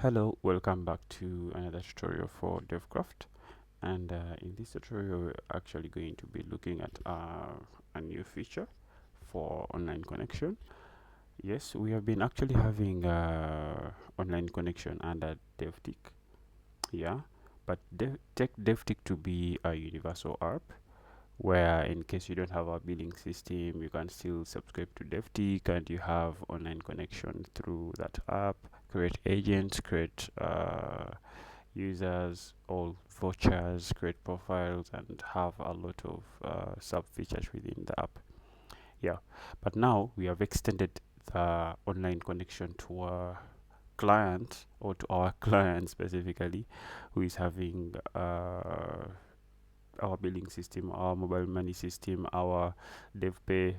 Hello, welcome back to another tutorial for DevCraft. And in this tutorial, we're actually going to be looking at a new feature for online connection. Yes, we have been actually having online connection under DevTick. Yeah, but take DevTick to be a universal app where, in case you don't have a billing system, you can still subscribe to DevTick and you have online connection through that app, create agents, create users, all vouchers, create profiles, and have a lot of sub features within the app. Yeah, but now we have extended the online connection to our client, or to our client specifically, who is having our billing system, our mobile money system, our Devpay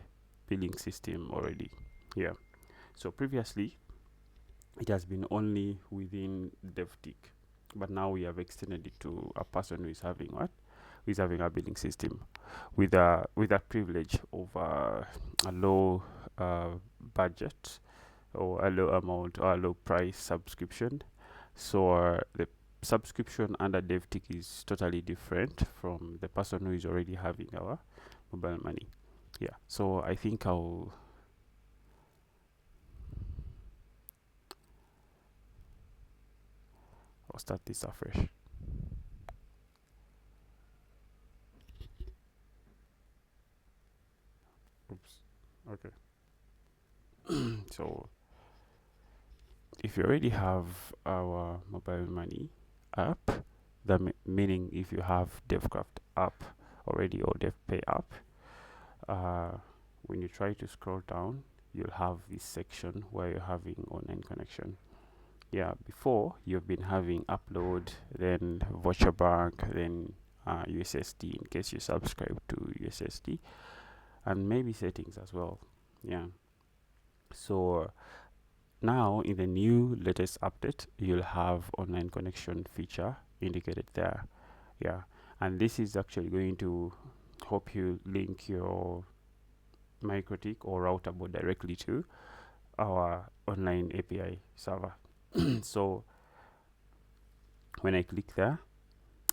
billing system already. Yeah. So previously it has been only within DevTick, but now we have extended it to a person who is having what? Who is having a billing system with a privilege of a low budget, or a low amount, or a low price subscription. So the subscription under DevTick is totally different from the person who is already having our mobile money. Yeah. So I think I'll start this afresh. Oops. Okay. So if you already have our mobile money app, meaning if you have DevCraft app already, or DevPay app, when you try to scroll down, you'll have this section where you're having online connection. Yeah, before you've been having upload, then voucher bank, then USSD in case you subscribe to USSD, and maybe settings as well. Yeah. So now in the new latest update, you'll have online connection feature indicated there. Yeah, and this is actually going to help you link your Mikrotik or router board directly to our online API server. So when I click there,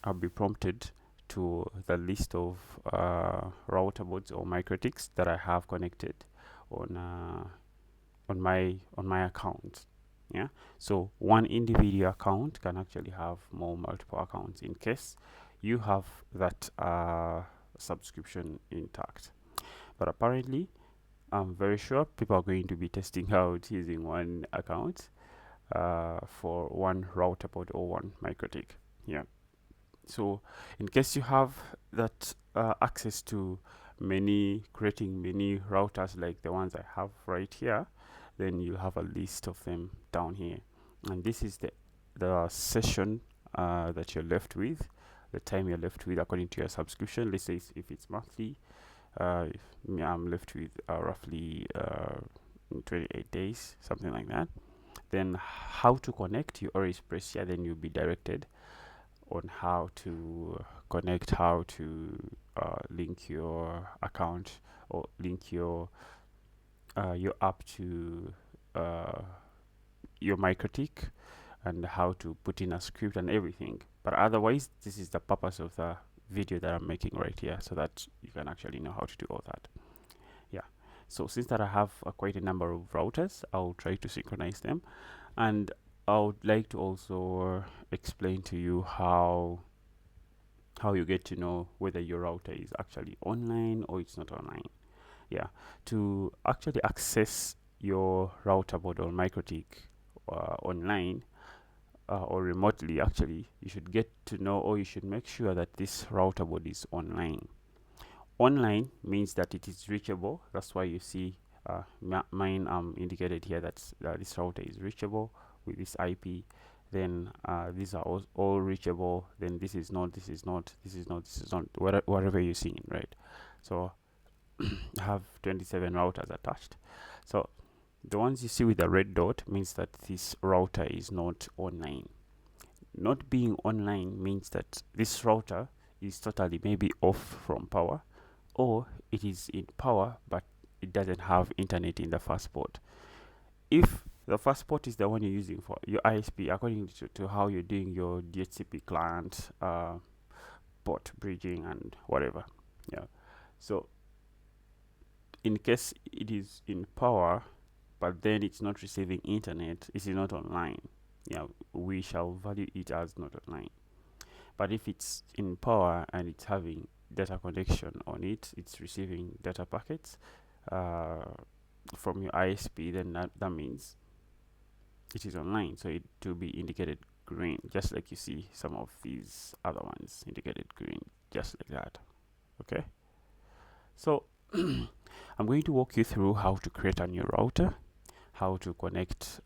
I'll be prompted to the list of router boards or Mikrotiks that I have connected on my account. Yeah, so one individual account can actually have multiple accounts in case you have that subscription intact. But apparently, I'm very sure people are going to be testing out using one account for one router pod or one Mikrotik. Yeah. So in case you have that access to creating many routers like the ones I have right here, then you'll have a list of them down here. And this is the session that you're left with, the time you're left with according to your subscription. Let's say if it's monthly, I'm left with roughly 28 days, something like that. Then how to connect, you always press here, then you'll be directed on how to connect, how to link your account, or link your app to your Mikrotik, and how to put in a script and everything. But otherwise, this is the purpose of the video that I'm making right here, so that you can actually know how to do all that. Yeah. So since that I have quite a number of routers, I'll try to synchronize them, and I would like to also explain to you how you get to know whether your router is actually online or it's not online. Yeah, to actually access your router board or Mikrotik online or remotely, actually, you should get to know, or you should make sure that this router board is online. Online means that it is reachable. That's why you see mine indicated here that this router is reachable with this IP. Then these are all reachable. Then this is not, this is not, this is not, this is not, whatever you're seeing, right? So I have 27 routers attached. So the ones you see with the red dot means that this router is not online. Not being online means that this router is totally maybe off from power, or it is in power but it doesn't have internet in the first port. If The first port is the one you're using for your ISP according to how you're doing your DHCP client port bridging and whatever. Yeah. So in case it is in power, but then it's not receiving internet, it is not online. Yeah, we shall value it as not online. But if it's in power and it's having data connection on it, it's receiving data packets from your ISP, then that means it is online. So it will be indicated green, just like you see some of these other ones indicated green, just like that. Okay. So I'm going to walk you through how to create a new router, how to connect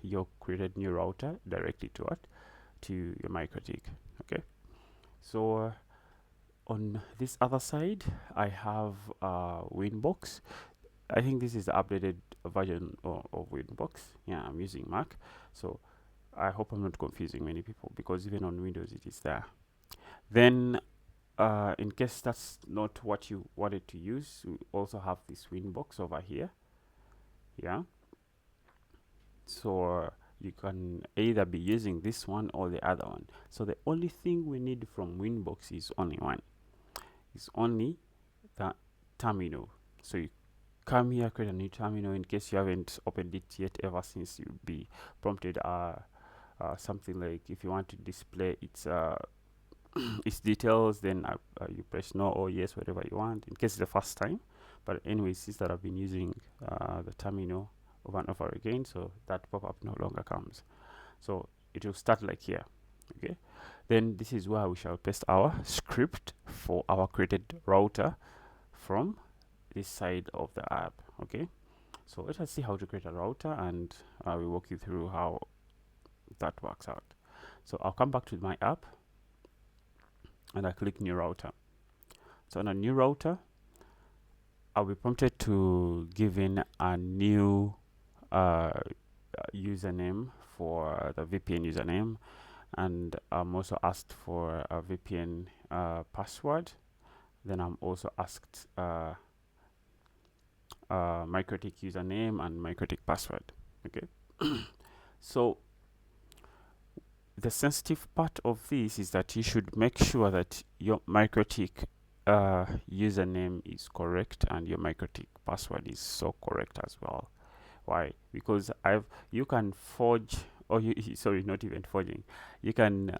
your created new router directly to your Mikrotik. Okay. So on this other side, I have Winbox. I think this is the updated version of Winbox. Yeah, I'm using Mac, so I hope I'm not confusing many people, because even on Windows it is there. Then in case that's not what you wanted to use, we also have this Winbox over here. Yeah, so you can either be using this one or the other one. So the only thing we need from Winbox is only one. It's only the terminal. So you come here, create a new terminal in case you haven't opened it yet. Ever since you'll be prompted something like, if you want to display its its details, then you press no or yes, whatever you want, in case it's the first time. But anyway, since that I've been using the terminal over and over again, so that pop-up no longer comes. So it will start like here. Okay, then this is where we shall paste our script for our created router from this side of the app. Okay, so let us see how to create a router, and I will walk you through how that works out. So I'll come back to my app and I click new router. So on a new router, I'll be prompted to give in a new username for the VPN username, and I'm also asked for a VPN password. Then I'm also asked Mikrotik username and Mikrotik password. Okay. So the sensitive part of this is that you should make sure that your Mikrotik username is correct and your Mikrotik password is so correct as well. Why? Because you can forge, or sorry, not even forging. You can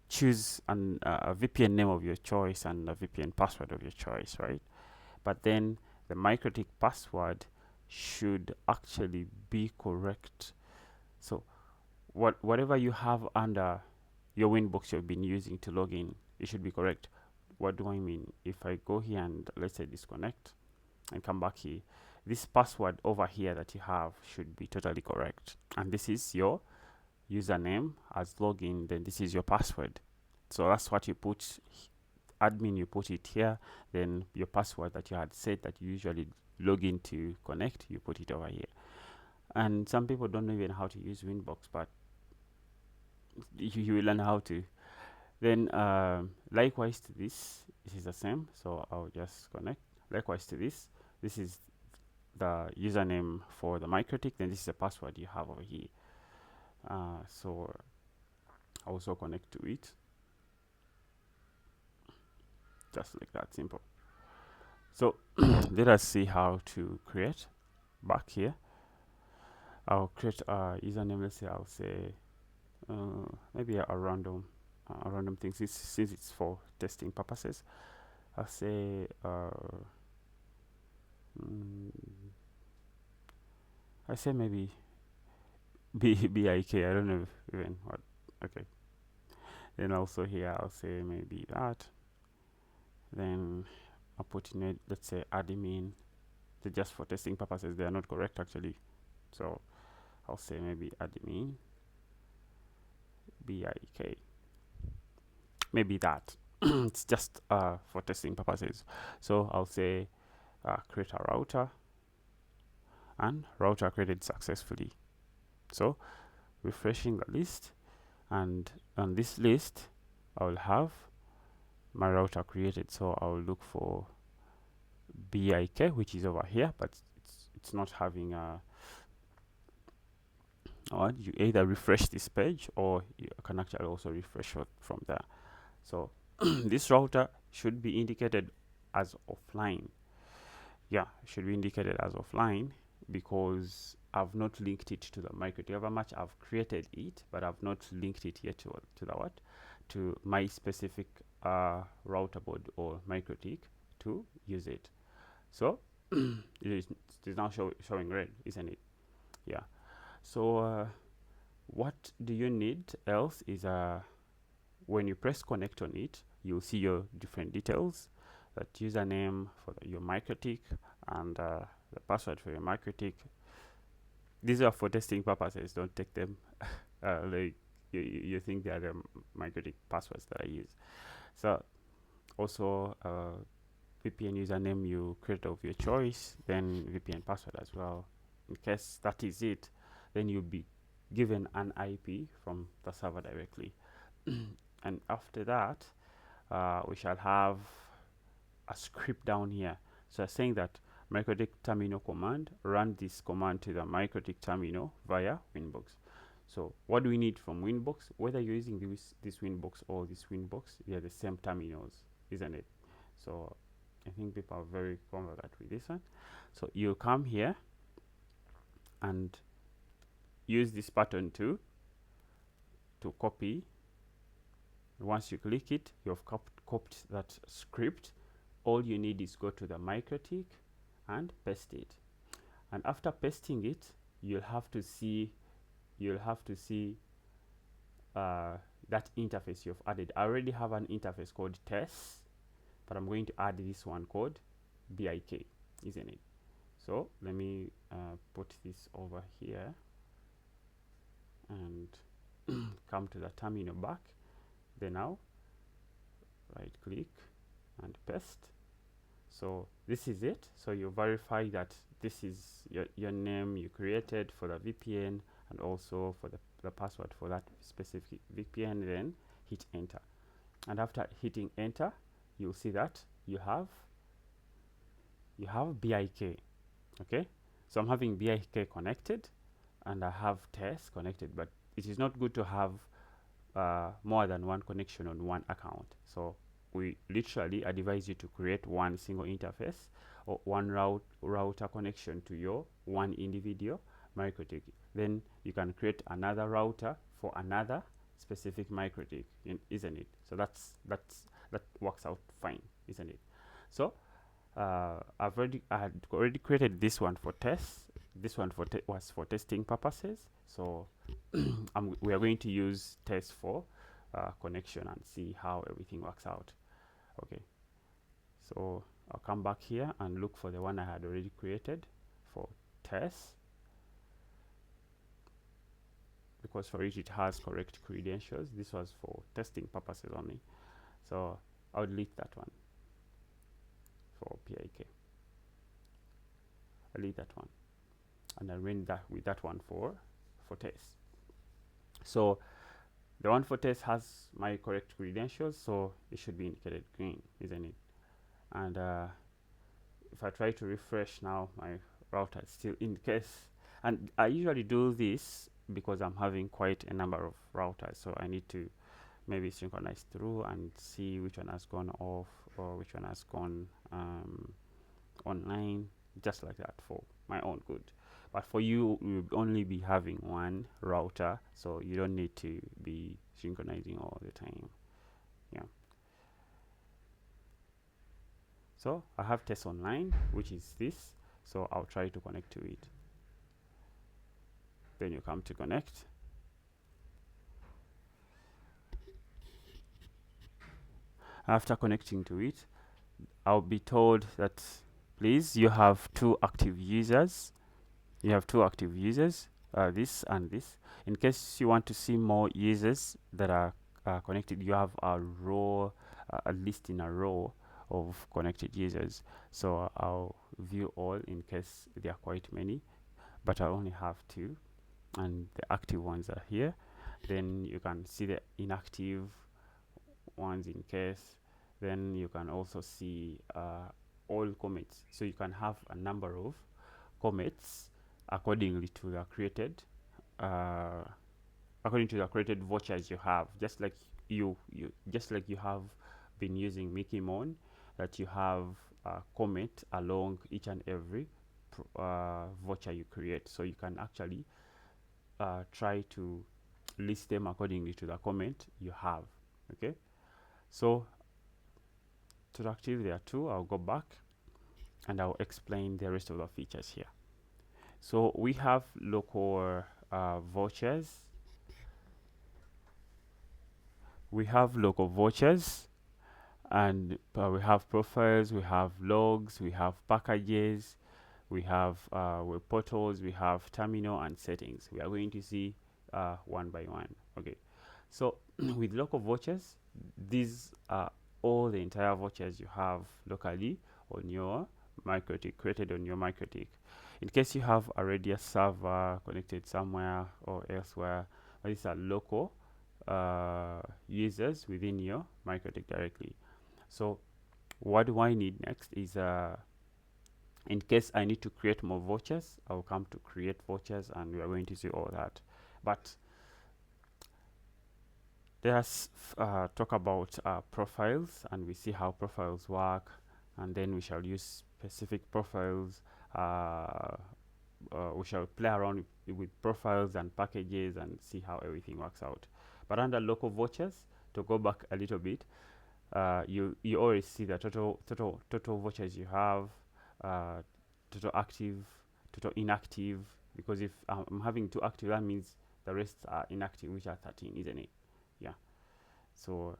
choose a VPN name of your choice and a VPN password of your choice, right? But then the Mikrotik password should actually be correct. So whatever you have under your Winbox you've been using to log in, it should be correct. What do I mean? If I go here and let's say disconnect and come back here, this password over here that you have should be totally correct. And this is your username as login, then this is your password. So that's what you put, admin, you put it here, then your password that you had said that you usually log in to connect, you put it over here. And some people don't know even how to use Winbox, but you will learn how to. Then likewise to this is the same, so I'll just connect. Likewise to this is the username for the Mikrotik, then this is the password you have over here. So I'll also connect to it, just like that, simple. So let us see how to create. Back here, I'll create a username. Let's say I'll say maybe a random thing, since it's for testing purposes. I'll say I say maybe BIK. I don't know even what. Okay. Then also here I'll say maybe that. Then I'll put in it, let's say admin. They're just for testing purposes. They are not correct actually. So I'll say maybe admin BIK. Maybe that. It's just for testing purposes. So I'll say create a router, and router created successfully. So refreshing the list, and on this list I will have my router created. So I will look for BIK, which is over here, but it's not having a or you either refresh this page or you can actually also refresh it from there. So this router should be indicated as offline. Yeah, should be indicated as offline because I've not linked it to the Mikrotik. However much I've created it, but I've not linked it yet to the what? To my specific router board or Mikrotik to use it. So it is now showing red, isn't it? Yeah. So what do you need else is when you press connect on it, you'll see your different details, that username for your Mikrotik and the password for your Mikrotik. These are for testing purposes. Don't take them like you think they are the Mikrotik passwords that I use. So also VPN username you create of your choice, then VPN password as well. In case that is it, then you'll be given an IP from the server directly. And after that, we shall have a script down here. So saying that Mikrotik terminal command, run this command to the Mikrotik terminal via winbox. So what do we need from winbox? Whether you're using this winbox or this winbox, they are the same terminals, isn't it? So I think people are very familiar with this one. So you come here and use this button to copy. Once you click it, you've copied that script. All you need is go to the Mikrotik and paste it. And after pasting it, you'll have to see that interface you've added. I already have an interface called test, but I'm going to add this one called BIK, isn't it? So let me put this over here and come to the terminal back. Then now right click and paste. So this is it. So you verify that this is your name you created for the VPN and also for the password for that specific VPN. Then hit enter, and after hitting enter, you'll see that you have BIK. Okay, so I'm having BIK connected and I have test connected, but it is not good to have more than one connection on one account. So we literally advise you to create one single interface or one router connection to your one individual Mikrotik. Then you can create another router for another specific Mikrotik, isn't it? So that works out fine, isn't it? So I had already created this one for test. This one was for testing purposes. So we are going to use test for connection and see how everything works out. Okay, so I'll come back here and look for the one I had already created for test, because for it has correct credentials. This was for testing purposes only, so I'll delete that one for PIK. I'll delete that one and I'll run that with that one for test. So the one for test has my correct credentials, so it should be indicated green, isn't it? And if I try to refresh now, my router is still in case. And I usually do this because I'm having quite a number of routers, so I need to maybe synchronize through and see which one has gone off or which one has gone online, just like that, for my own good. But for you, you'll only be having one router, so you don't need to be synchronizing all the time. Yeah. So I have test online, which is this. So I'll try to connect to it. Then you come to connect. After connecting to it, I'll be told that please, you have two active users. You have two active users, this and this. In case you want to see more users that are connected, you have a row, a list in a row of connected users. So I'll view all in case there are quite many, but I only have two, and the active ones are here. Then you can see the inactive ones in case. Then you can also see all commits. So you can have a number of commits accordingly to the created according to the created vouchers you have, just like you have been using Mickey Mon, that you have a comment along each and every voucher you create, so you can actually try to list them accordingly to the comment you have. Okay, so to active there too, I'll go back and I'll explain the rest of the features here. So we have local vouchers. We have local vouchers, and we have profiles, we have logs, we have packages, we have web portals, we have terminal and settings. We are going to see one by one. Okay, so with local vouchers, these are all the entire vouchers you have locally on your Mikrotik, created on your Mikrotik. In case you have already a server connected somewhere or elsewhere, these are local users within your Mikrotik directly. So what do I need next is in case I need to create more vouchers, I'll come to create vouchers and we are going to see all that. But let's talk about profiles, and we see how profiles work, and then we shall use specific profiles. We shall play around with profiles and packages and see how everything works out. But under local vouchers, to go back a little bit, you always see the total vouchers you have, total active, total inactive. Because if I'm having 2 active, that means the rest are inactive, which are 13, isn't it? Yeah. So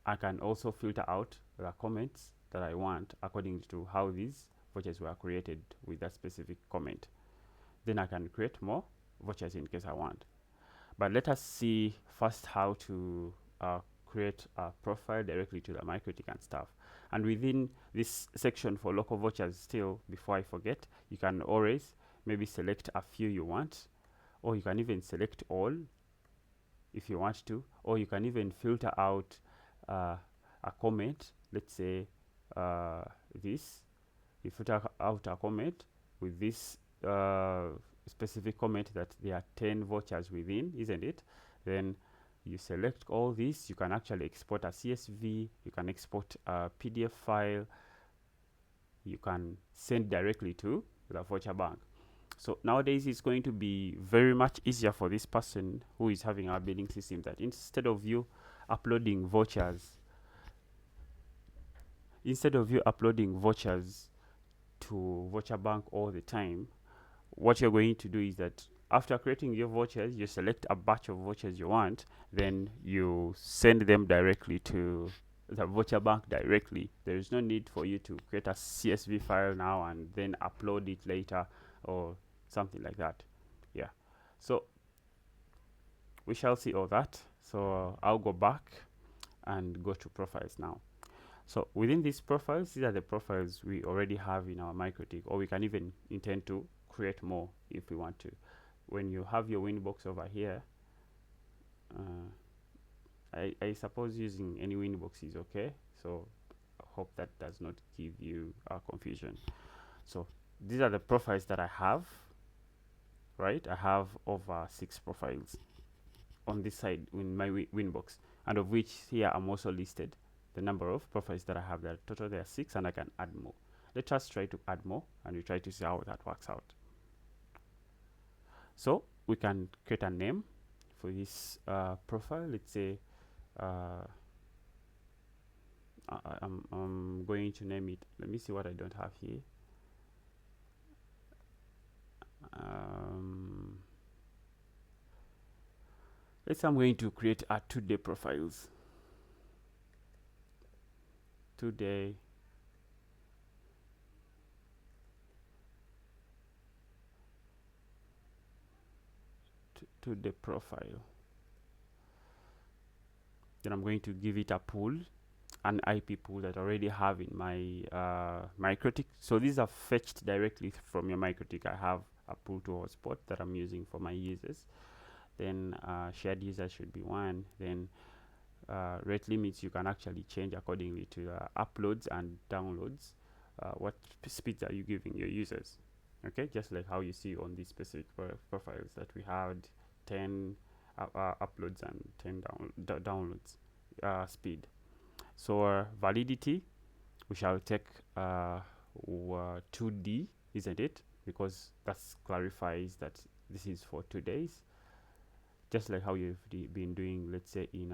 I can also filter out the comments that I want according to how these vouchers were created with that specific comment. Then I can create more vouchers in case I want. But let us see first how to create a profile directly to the Mikrotik and stuff. And within this section for local vouchers, still, before I forget, you can always maybe select a few you want, or you can even select all if you want to, or you can even filter out a comment. Let's say this, you filter out a comment with this specific comment that there are 10 vouchers within, isn't it? Then you select all this. You can actually export a CSV, you can export a PDF file, you can send directly to the voucher bank. So nowadays it's going to be very much easier for this person who is having our billing system, that instead of you uploading vouchers to voucher bank all the time, what you're going to do is that after creating your vouchers, you select a batch of vouchers you want, then you send them directly to the voucher bank directly. There is no need for you to create a CSV file now and then upload it later or something like that. Yeah, so we shall see all that. So I'll go back and go to profiles now. So within these profiles, these are the profiles we already have in our Mikrotik, or we can even intend to create more if we want to. When you have your winbox over here, I suppose using any winbox is okay. So I hope that does not give you confusion. So these are the profiles that I have, right? I have over 6 profiles on this side in my winbox, and of which here I'm also listed the number of profiles that I have. There total there are 6, and I can add more. Let us try to add more, and we try to see how that works out. So we can create a name for this profile. Let's say I'm going to name it. Let me see what I don't have here. Let's say I'm going to create a 2-day profiles. 2-day to the profile. Then I'm going to give it a pool, an IP pool that I already have in my Mikrotik. So these are fetched directly from your Mikrotik. I have a pool to hotspot that I'm using for my users. Then shared user should be 1. Then rate limits you can actually change accordingly to the uploads and downloads. What speeds are you giving your users? Okay, just like how you see on these specific profiles that we had 10 uploads and 10 downloads speed. So validity, we shall take 2D, isn't it? Because that clarifies that this is for 2 days, just like how you've been doing, let's say in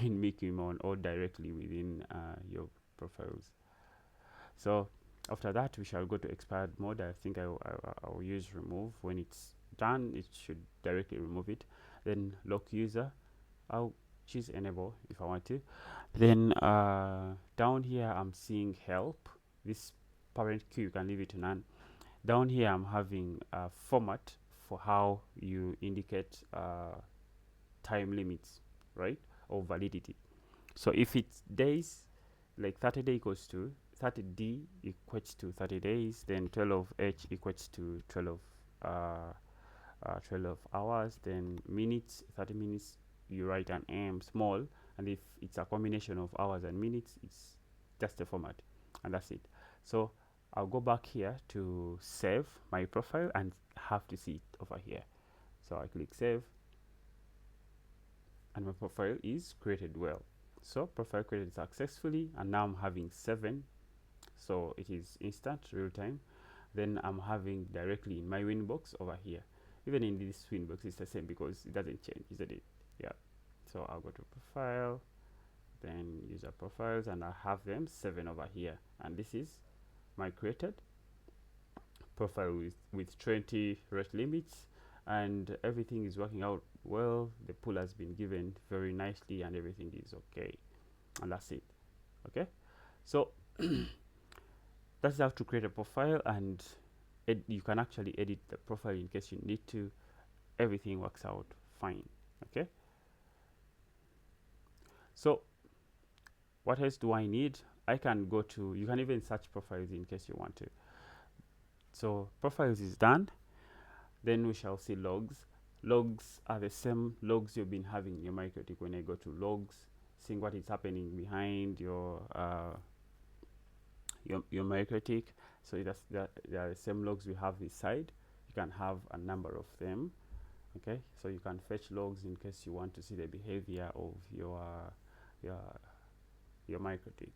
in Mikimon or directly within your profiles. So after that, we shall go to expired mode. I think I'll use remove. When it's done, it should directly remove it. Then lock user, I'll choose enable if I want to. Then down here I'm seeing help. This parent queue, you can leave it to none. Down here I'm having a format for how you indicate time limits, right, or validity. So if it's days, like 30 day equals to 30D equates to 30 days, then 12H equates to 12 hours, then minutes, 30 minutes, you write an M small, and if it's a combination of hours and minutes, it's just the format, and that's it. So I'll go back here to save my profile and have to see it over here. So I click save, and my profile is created well. So profile created successfully, and now I'm having 7, so it is instant, real time. Then I'm having directly in my winbox over here. Even in this winbox it's the same because it doesn't change, isn't it? Yeah. So I'll go to profile, then user profiles, and I have them 7 over here, and this is my created profile with 20 rate limits, and everything is working out well. The pool has been given very nicely and everything is okay, and that's it. Okay, so that's how to create a profile, and you can actually edit the profile in case you need to. Everything works out fine. Okay, so what else do I need? I can go to, you can even search profiles in case you want to. So profiles is done. Then we shall see logs. Logs are the same logs you've been having in your Mikrotik. When I go to logs, seeing what is happening behind your Mikrotik. So they are the same logs we have this side. You can have a number of them. Okay, so you can fetch logs in case you want to see the behavior of your Mikrotik.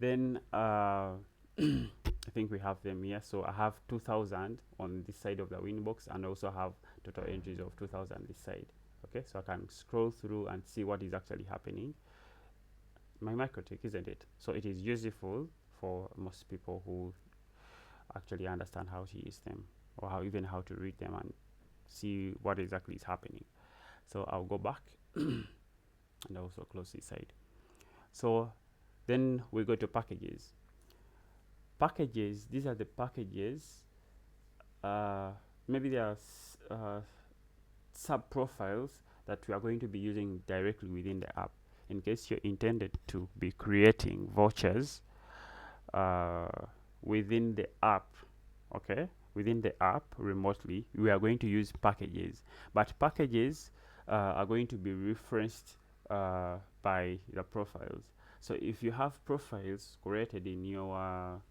Then I think we have them here. So I have 2000 on this side of the winbox, and also have total entries of 2000 this side. Okay, so I can scroll through and see what is actually happening. My Mikrotik, isn't it? So it is useful for most people who actually understand how to use them, or even how to read them and see what exactly is happening. So I'll go back and also close this side. So then we go to packages. Packages, these are the packages. Maybe there are sub profiles that we are going to be using directly within the app. In case you're intended to be creating vouchers within the app, okay, within the app remotely, we are going to use packages. But packages are going to be referenced by the profiles. So if you have profiles created in your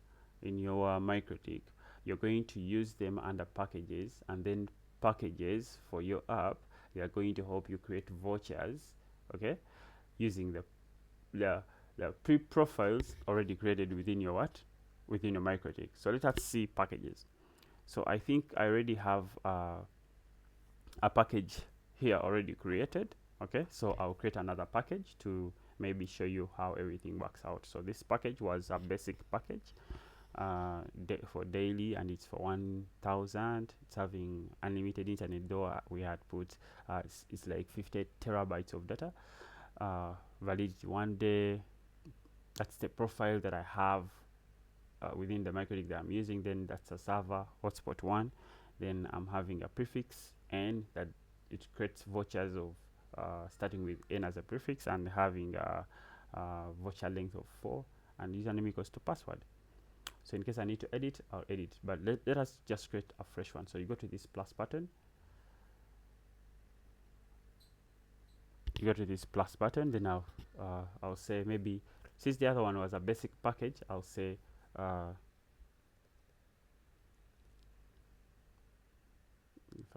Mikrotik, you're going to use them under packages, and then packages for your app, they are going to help you create vouchers, okay, using the pre-profiles already created within your within your Mikrotik. So let us see packages. So I think I already have a package here already created. Okay, so I'll create another package to maybe show you how everything works out. So this package was a basic package for daily, and it's for 1000. It's having unlimited internet, though we had put it's like 50 terabytes of data, validity 1 day. That's the profile that I have within the Mikrotik that I'm using. Then that's a server hotspot 1. Then I'm having a prefix n that it creates vouchers of starting with n as a prefix, and having a voucher length of 4, and username equals to password. So in case I need to edit, I'll edit, but let us just create a fresh one. So you go to this plus button, then I'll say, maybe since the other one was a basic package, I'll say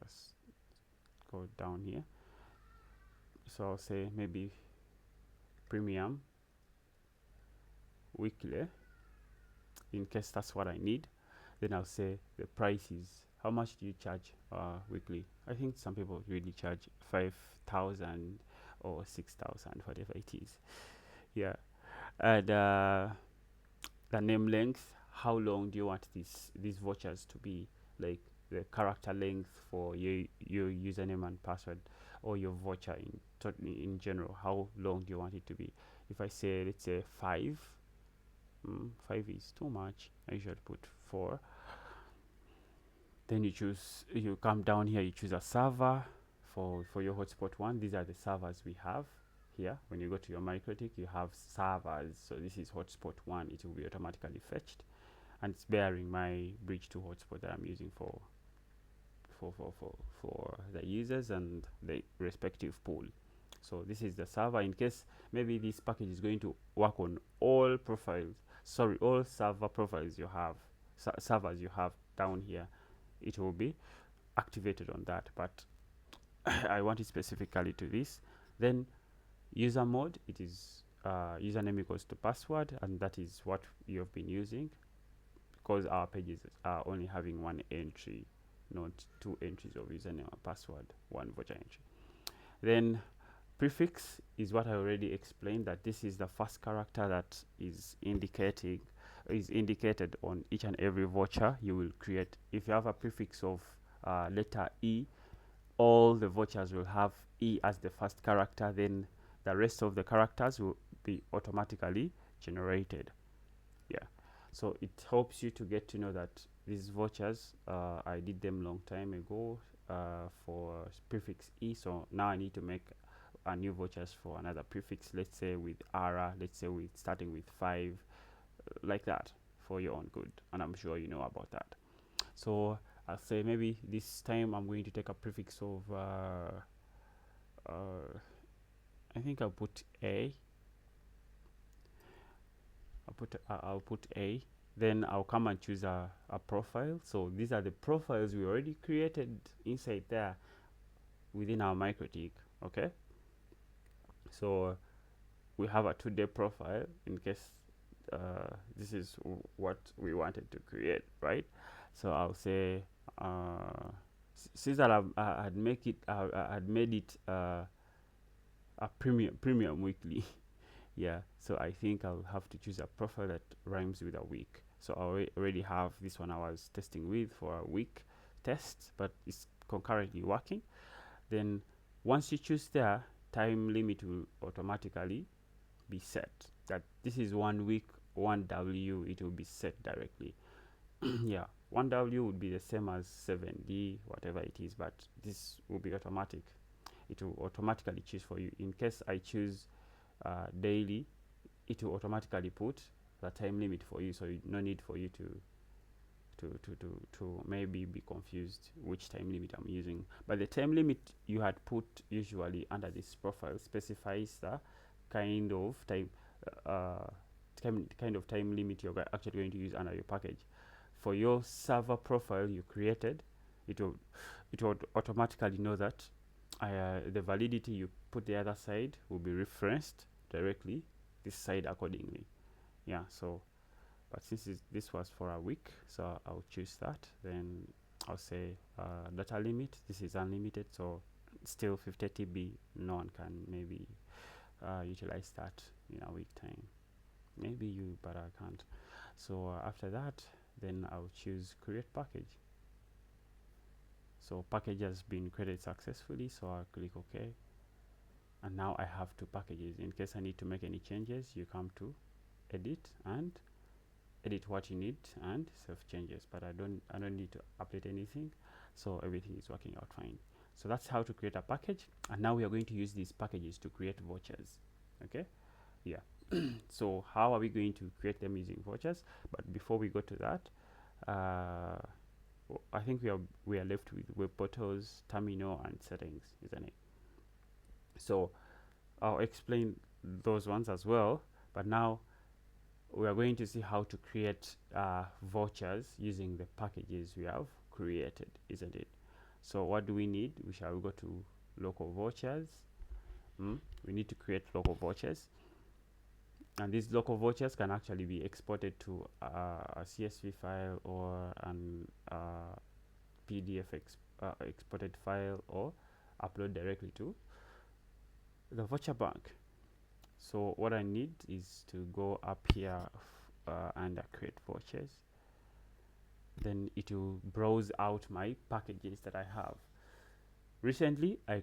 let's go down here. So I'll say maybe premium weekly, in case that's what I need. Then I'll say the price is, how much do you charge weekly? I think some people really charge 5,000 or 6,000, whatever it is. Yeah. And the name length, how long do you want these vouchers to be, like the character length for your username and password, or your voucher in general, how long do you want it to be? If I say, let's say 5, 5 is too much, I should put 4. Then you come down here, you choose a server for your hotspot one. These are the servers we have here. When you go to your Mikrotik, you have servers. So this is hotspot 1. It will be automatically fetched, and it's bearing my bridge to hotspot that I'm using for the users and the respective pool. So this is the server. In case maybe this package is going to work on all server profiles you have, servers you have down here, it will be activated on that. But I want it specifically to this. Then user mode, it is username equals to password, and that is what you've been using, because our pages are only having one entry, not 2 entries of username and password, 1 voucher entry. Then prefix is what I already explained, that this is the first character that is indicated on each and every voucher you will create. If you have a prefix of letter E, all the vouchers will have E as the first character, then the rest of the characters will be automatically generated. Yeah, so it helps you to get to know that these vouchers, I did them long time ago for prefix E, so now I need to make a new vouchers for another prefix, let's say with ARA, let's say with starting with 5, like that, for your own good, and I'm sure you know about that. So I'll say maybe this time I'm going to take a prefix of I think I'll put A. I'll put A. Then I'll come and choose a profile. So these are the profiles we already created inside there within our Mikrotik. Okay. So we have a 2-day profile in case this is what we wanted to create, right? So I'll say since that I had made it a premium weekly. Yeah, so I think I'll have to choose a profile that rhymes with a week. So I already have this one I was testing with for a week test, but it's concurrently working. Then once you choose there, time limit will automatically be set. That this is 1 week, 1W, it will be set directly. Yeah, 1W would be the same as 7D, whatever it is, but this will be automatic. It will automatically choose for you. In case I choose daily, it will automatically put the time limit for you, so no need for you to maybe be confused which time limit I'm using. But the time limit you had put usually under this profile specifies the kind of time time limit you're actually going to use under your package. For your server profile you created, it would automatically know that the validity you put the other side will be referenced directly this side accordingly. Yeah, so but since this was for a week, so I'll choose that. Then I'll say data limit, this is unlimited, so still 50 TB, no one can maybe utilize that in a week time. Maybe you, but I can't. So after that, then I'll choose create package. So package has been created successfully, so I'll click OK. And now I have 2 packages. In case I need to make any changes, you come to edit and edit what you need and save changes. But I don't need to update anything, so everything is working out fine. So that's how to create a package. And now we are going to use these packages to create vouchers. Okay, yeah. So how are we going to create them using vouchers? But before we go to that, I think we are left with web portals, terminal, and settings, isn't it? So I'll explain those ones as well. But now we are going to see how to create vouchers using the packages we have created, isn't it? So what do we need? We shall go to local vouchers. We need to create local vouchers, and these local vouchers can actually be exported to a CSV file or an PDF exported file, or upload directly to the voucher bank. So what I need is to go up here and create vouchers. Then it will browse out my packages that I have. Recently, I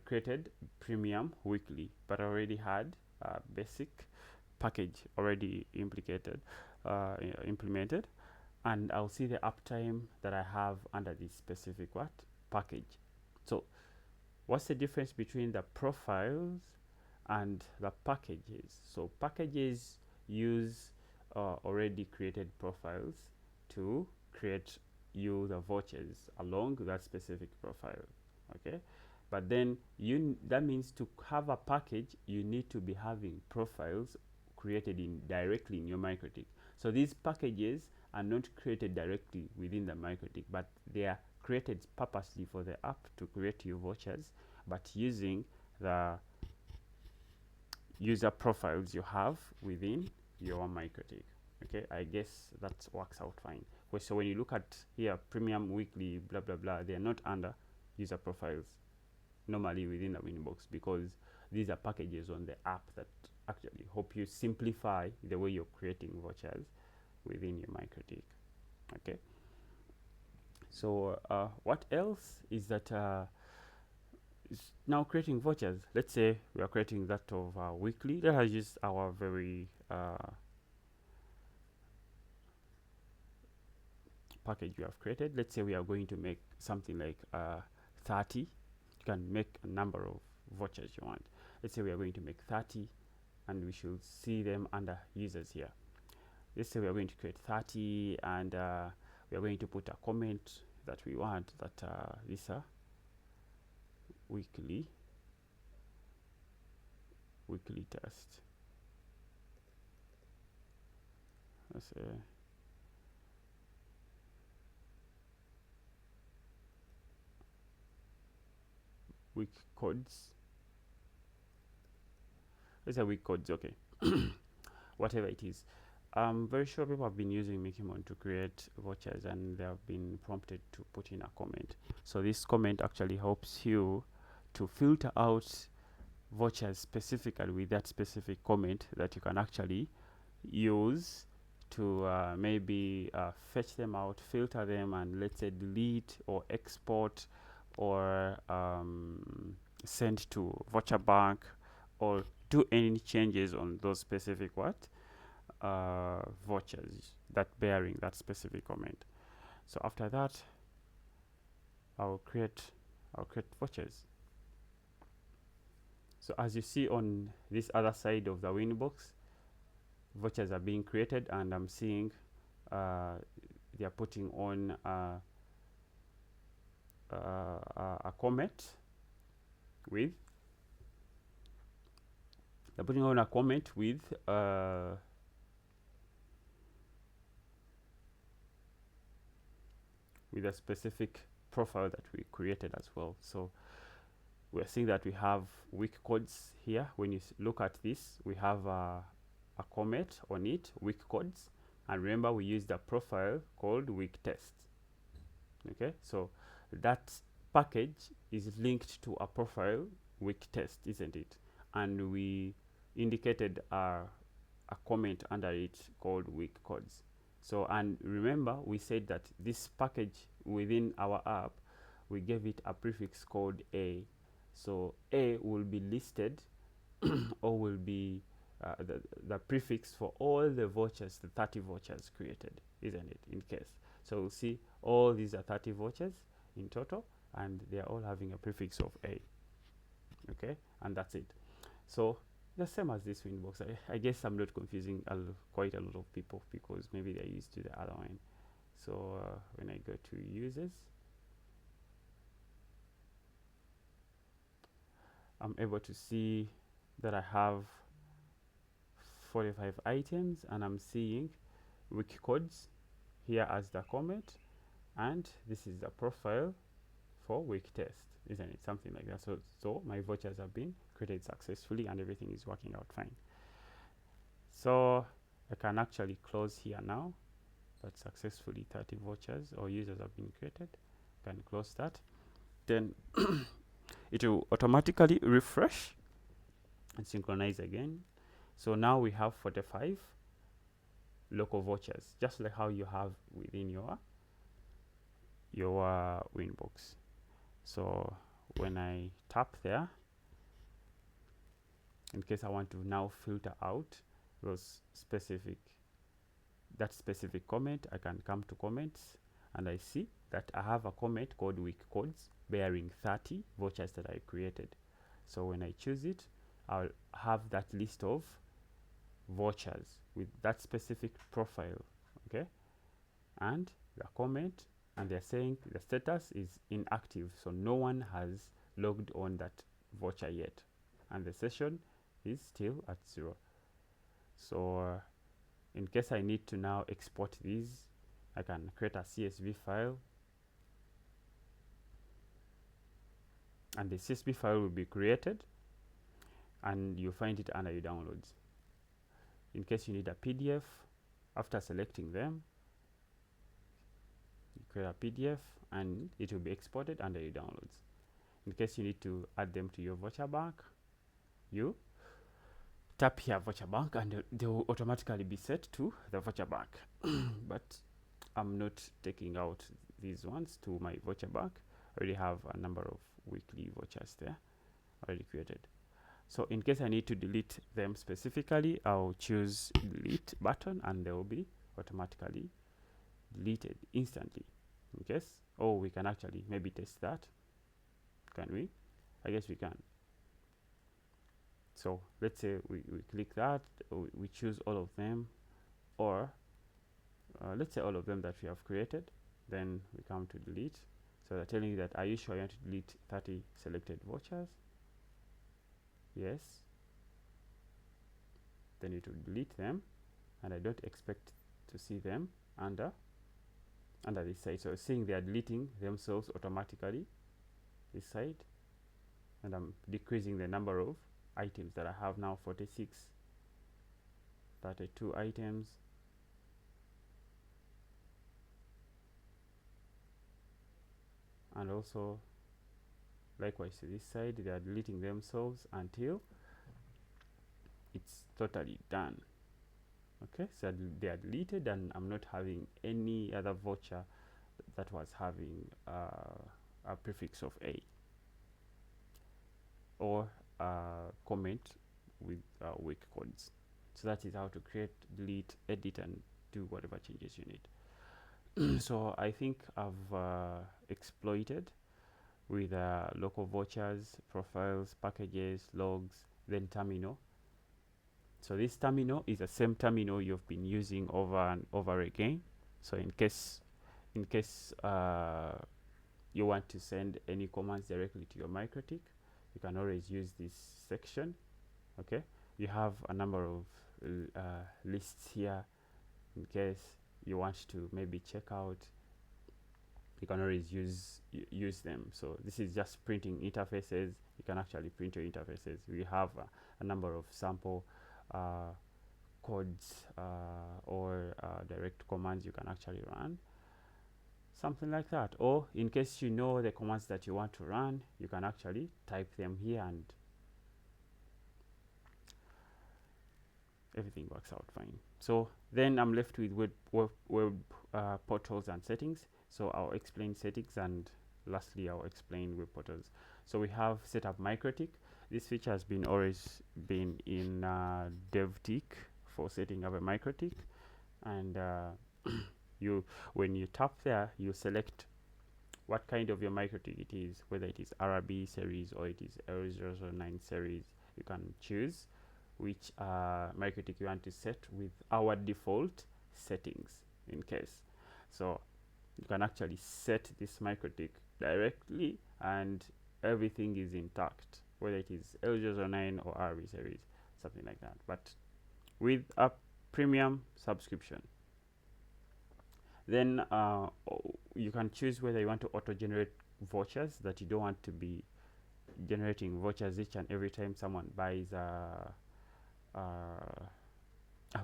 created premium weekly, but I already had a basic package already implemented, and I'll see the uptime that I have under this specific package. So what's the difference between the profiles and the packages? So packages use already created profiles to create you the vouchers along that specific profile. Okay, but then that means to have a package, you need to be having profiles created directly in your Mikrotik. So these packages are not created directly within the Mikrotik, but they are created purposely for the app to create your vouchers, but using the user profiles you have within your Mikrotik. Okay, I guess that works out fine. So when you look at here, premium, weekly, blah blah blah, they are not under user profiles normally within the winbox, because these are packages on the app that actually help you simplify the way you're creating vouchers within your Mikrotik. Okay, so what else is that is now creating vouchers. Let's say we are creating that of weekly. Let us use our very package we have created. Let's say we are going to make something like 30. You can make a number of vouchers you want. Let's say we are going to make 30, and we should see them under users here. Let's say we are going to create 30, and we are going to put a comment that we want that these are weekly test. Let's say week codes. Let's say week codes. Okay. Whatever it is. I'm very sure people have been using Mikimon to create vouchers, and they have been prompted to put in a comment. So this comment actually helps you to filter out vouchers specifically with that specific comment that you can actually use to maybe fetch them out, filter them, and let's say delete or export or send to voucher bank, or do any changes on those specific vouchers that bearing that specific comment. So after that, I'll create vouchers. So as you see on this other side of the winbox, vouchers are being created, and I'm seeing they are putting on a comment with with a specific profile that we created as well. So we're seeing that we have week codes here. When you look at this, we have a comment on it, week codes, and remember we used a profile called week test. Okay, so that package is linked to a profile week test, isn't it? And we indicated a comment under it called week codes. So, and remember we said that this package within our app, we gave it a prefix called A. So A will be listed or will be the prefix for all the vouchers, the 30 vouchers created, isn't it, in case. So we'll see all these are 30 vouchers in total, and they are all having a prefix of A. Okay, and that's it. So the same as this winbox. I guess I'm not confusing quite a lot of people, because maybe they're used to the other one. So when I go to users, I'm able to see that I have 45 items, and I'm seeing week codes here as the comment, and this is the profile for week test, isn't it? Something like that. So my vouchers have been created successfully and everything is working out fine. So I can actually close here now. That successfully 30 vouchers or users have been created. Can close that. Then it will automatically refresh and synchronize again. So now we have 45 local vouchers, just like how you have within your winbox. So when I tap there, in case I want to now filter out that specific comment, I can come to comments and I see that I have a comment called week codes bearing 30 vouchers that I created. So when I choose it, I'll have that list of vouchers with that specific profile, okay, and the comment, and they're saying the status is inactive, so no one has logged on that voucher yet, and the session is still at 0. So in case I need to now export these, I can create a CSV file, and the CSV file will be created and you find it under your downloads. In case you need a PDF, after selecting them, you create a PDF and it will be exported under your downloads. In case you need to add them to your voucher bank, you tap here voucher bank and they will automatically be set to the voucher bank. But I'm not taking out these ones to my voucher bank. I already have a number of weekly vouchers there already created. So in case I need to delete them specifically, I'll choose delete button and they will be automatically deleted instantly. In case, we can actually maybe test that. Can we? I guess we can. So let's say we click that, we choose all of them, or let's say all of them that we have created, then we come to delete. So they're telling you that, are you sure you want to delete 30 selected vouchers? Yes. Then it will delete them, and I don't expect to see them under this side. So seeing they are deleting themselves automatically this side, and I'm decreasing the number of items that I have now, 46, 32 items, and also likewise to this side, they are deleting themselves until it's totally done. Okay, so they are deleted and I'm not having any other voucher that was having a prefix of A or comment with weak codes. So that is how to create, delete, edit, and do whatever changes you need. So I think I've exploited with local vouchers, profiles, packages, logs, then terminal. So this terminal is the same terminal you've been using over and over again. So in case you want to send any commands directly to your Mikrotik, you can always use this section. Okay, you have a number of lists here. In case you want to maybe check out, you can always use them. So this is just printing interfaces. You can actually print your interfaces. We have a number of sample codes or direct commands you can actually run, something like that. Or in case you know the commands that you want to run, you can actually type them here and everything works out fine. So then I'm left with web portals and settings. So I'll explain settings, and lastly I'll explain web portals. So we have set up Mikrotik. This feature has always been in DevTik for setting up a Mikrotik, and when you tap there, you select what kind of your Mikrotik it is, whether it is RB series or it is L009 series. You can choose which Mikrotik you want to set with our default settings in case. So you can actually set this Mikrotik directly and everything is intact, whether it is L009 or RB series, something like that, but with a premium subscription. Then you can choose whether you want to auto-generate vouchers, that you don't want to be generating vouchers each and every time someone buys a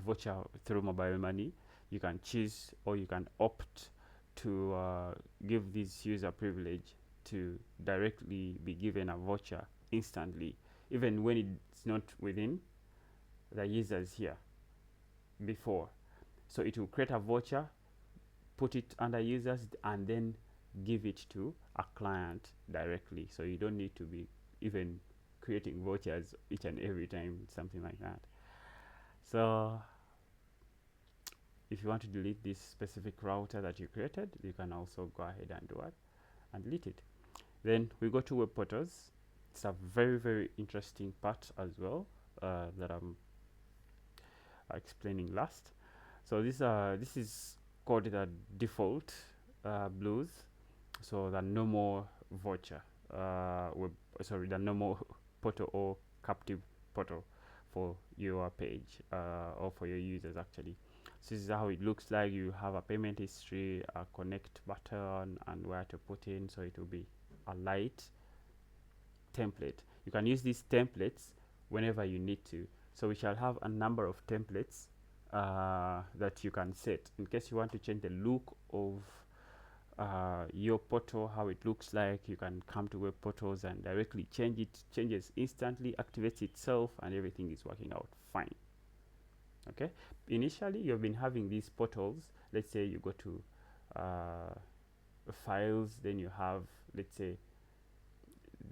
voucher through mobile money. You can choose, or you can opt to give this user privilege to directly be given a voucher instantly, even when it's not within the users here before. So it will create a voucher, put it under users, and then give it to a client directly. So you don't need to be even creating vouchers each and every time, something like that. So if you want to delete this specific router that you created, you can also go ahead and do it and delete it. Then we go to web portals. It's a very interesting part as well that I'm explaining last. So this is called the default blues. So the normal voucher the normal portal or captive portal for your page or for your users actually. So this is how it looks like. You have a payment history, a connect button, and where to put in. So it will be a light template. You can use these templates whenever you need to. So we shall have a number of templates that you can set in case you want to change the look of your portal, how it looks like. You can come to web portals and directly change it. Changes instantly, activates itself, and everything is working out fine. Okay, initially you've been having these portals. Let's say you go to files, then you have, let's say,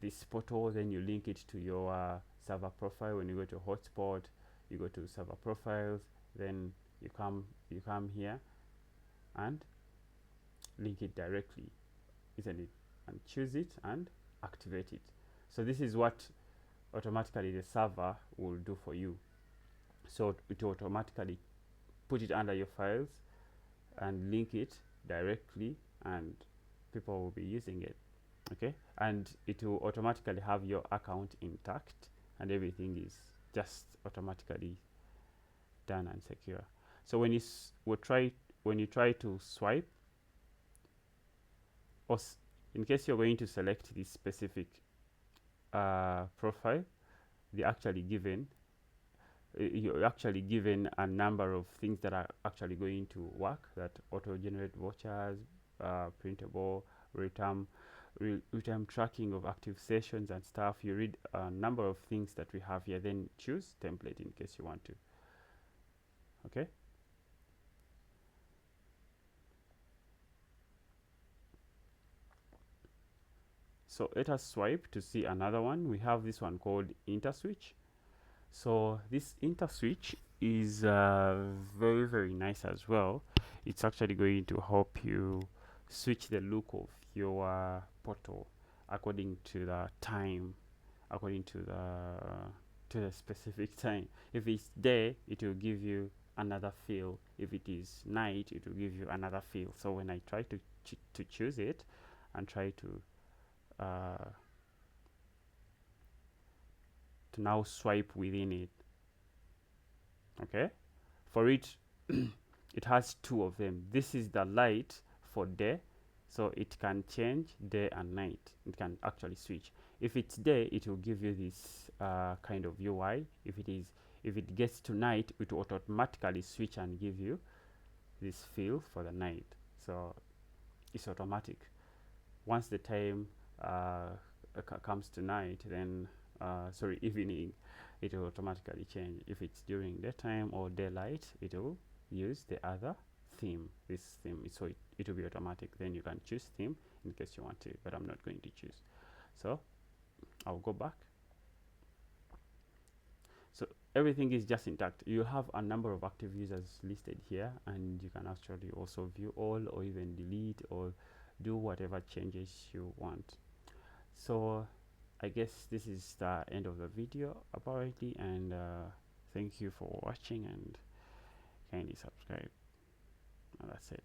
this portal, then you link it to your server profile. When you go to hotspot, you go to server profiles, then you come here and link it directly, isn't it, and choose it and activate it. So this is what automatically the server will do for you. So it will automatically put it under your files and link it directly, and people will be using it. Okay, and it will automatically have your account intact, and everything is just automatically done and secure. So when you try to swipe, or in case you're going to select this specific profile, you're actually given a number of things that are actually going to work, that auto generate vouchers, printable, real-time tracking of active sessions and stuff. You read a number of things that we have here, then choose template in case you want to. Okay, so let us swipe to see another one. We have this one called interswitch. So this interswitch is very nice as well. It's actually going to help you switch the look of your portal according to the time, according to the specific time. If it's day, it will give you another feel. If it is night, it will give you another feel. So when I try to choose it and try to now swipe within it, okay, for it it has two of them. This is the light for day, so it can change day and night. It can actually switch. If it's day, it will give you this kind of UI. If it gets to night, it will automatically switch and give you this feel for the night. So it's automatic. Once the time comes to night, then evening, it will automatically change. If it's during daytime or daylight, it will use the other theme, this theme. So it will be automatic. Then you can choose theme in case you want to, but I'm not going to choose. So I'll go back. So everything is just intact. You have a number of active users listed here, and you can actually also view all, or even delete, or do whatever changes you want. So I guess this is the end of the video apparently, and thank you for watching, and kindly subscribe, and that's it.